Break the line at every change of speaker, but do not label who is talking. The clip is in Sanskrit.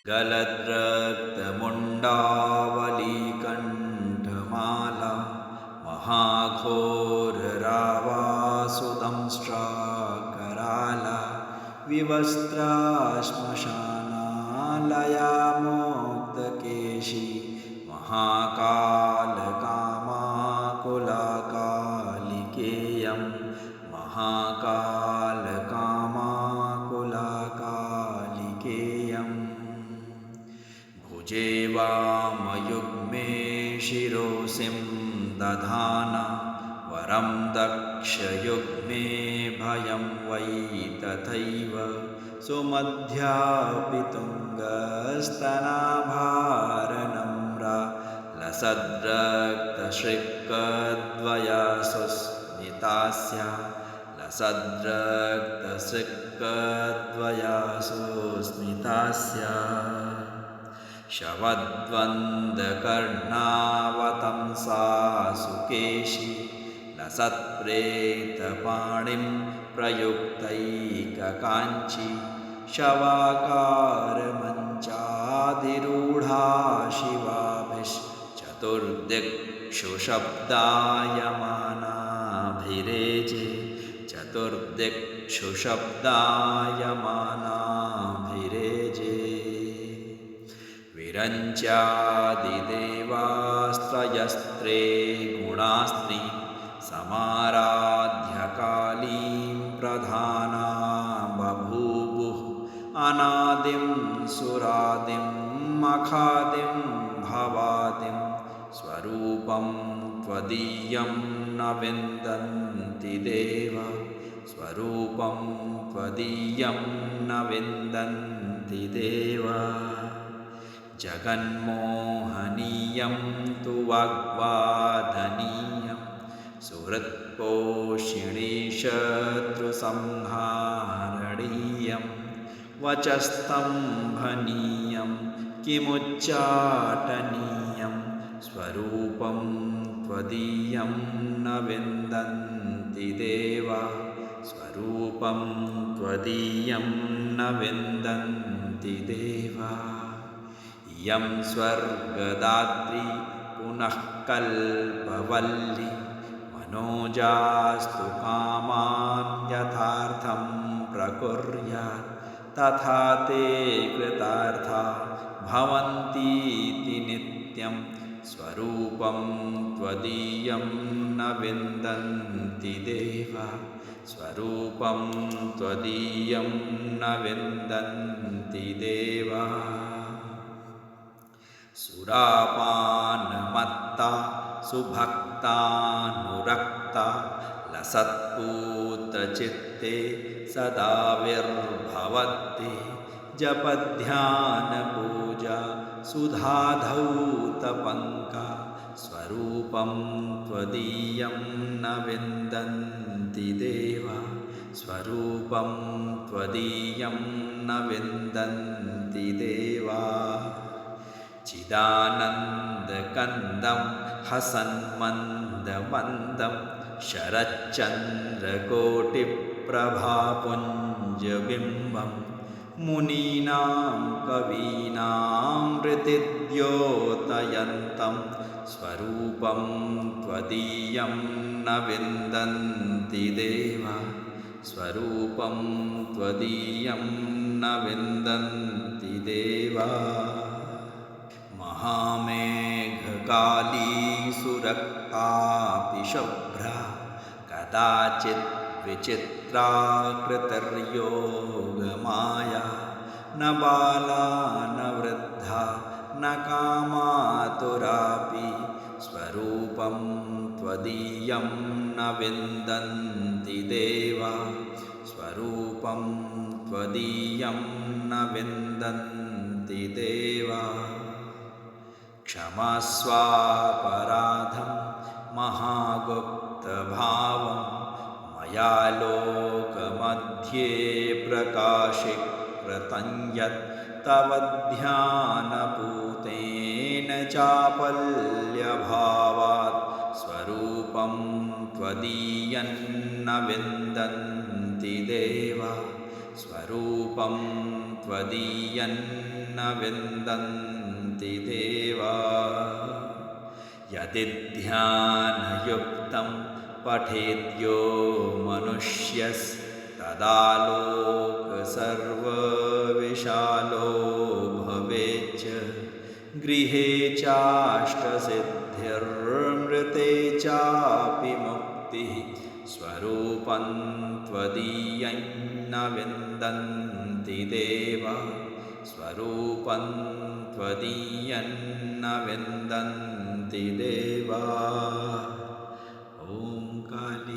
गलद्रक्तमुण्डावलीकण्ठमाला महाघोररावासुदंष्ट्राकराला विवस्त्रा श्मशानालया मोक्तकेशी महाकालकामाकुलाकालिकेयं महाकालकामाकुलाकालिकेयम् भुजे वामयुग्मे शिरोसिं दधाना वरं दक्षयुग्मे भयं वै तथैव सुमध्यापि तुङ्गस्तनाभारनम्रा लसद्रक्तशृक्कद्वयासुस्मितास्या लसद्रक्तशृक्कद्वयासुस्मितास्या शवद्वन्द्कर्णावतंसा सुकेशी लसत्प्रेतपाणिं प्रयुक्तैककाञ्ची शवाकारमञ्चाधिरूढा शिवाभिश्चतुर्दिक्षु शब्दायमानाभिरेजे चतुर्दिक्षु शब्दायमानाभिरेजे विरञ्चादिदेवास्त्रयस्त्रे गुणास्त्रीं समाराध्यकालीं प्रधाना बभूवुः अनादिं सुरादिं मखादिं भवादिं स्वरूपं त्वदीयं न विन्दन्ति देवा स्वरूपं त्वदीयं न विन्दन्ति देवा जगन्मोहनीयं तु वाग्वादनीयं सुहृत्पोषिणी शत्रुसंहारणीयं वचस्तम्भनीयं किमुच्चाटनीयं स्वरूपं त्वदीयं न विन्दन्ति देवा स्वरूपं त्वदीयं न विन्दन्ति देवा इयं स्वर्गदात्री पुनः कल्पवल्ली मनोजास्तु कामान् यथार्थं प्रकुर्यात् तथा ते कृतार्था भवन्तीति नित्यं स्वरूपं त्वदीयं न विन्दन्ति देवा स्वरूपं त्वदीयं न विन्दन्ति देवा सुरापानमत्ता सुभक्तानुरक्ता लसत्पूतचित्ते सदा विर्भवत्ते जपध्यानपूजा सुधाधौतपङ्का स्वरूपं त्वदीयं न विन्दन्ति देवा स्वरूपं त्वदीयं न विन्दन्ति देवा चिदानन्दकन्दं हसन्मन्दमन्दं शरच्चन्द्रकोटिप्रभापुञ्जबिम्बं मुनीनां कवीनां हृदिद्योतयन्तं स्वरूपं त्वदीयं न विन्दन्ति देवा स्वरूपं त्वदीयं न विन्दन्ति देवा महामेघकाली सुरक्तापि शुभ्रा कदाचित् विचित्राकृतिर्योगमाया न बाला न वृद्धा न कामातुरापि स्वरूपं त्वदीयं न विन्दन्ति देवा स्वरूपं त्वदीयं न विन्दन्ति देवा क्षमस्वापराधं महागुप्तभावं मया लोकमध्ये प्रकाशीकृतं यत् तव ध्यानपूतेन चापल्यभावात् स्वरूपं त्वदीयं न विन्दन्ति देवा स्वरूपं त्वदीयं न विन्दन्ति देवा यदि ध्यानयुक्तं पठेद्यो मनुष्यस्तदालोक सर्वविशालो भवेच्च गृहे चाष्टसिद्धिर्मृते चापि मुक्तिः स्वरूपं त्वदीयं न विन्दन्ति देवा स्वरूपं त्वदीयं न विन्दन्ति देवा। ॐ काली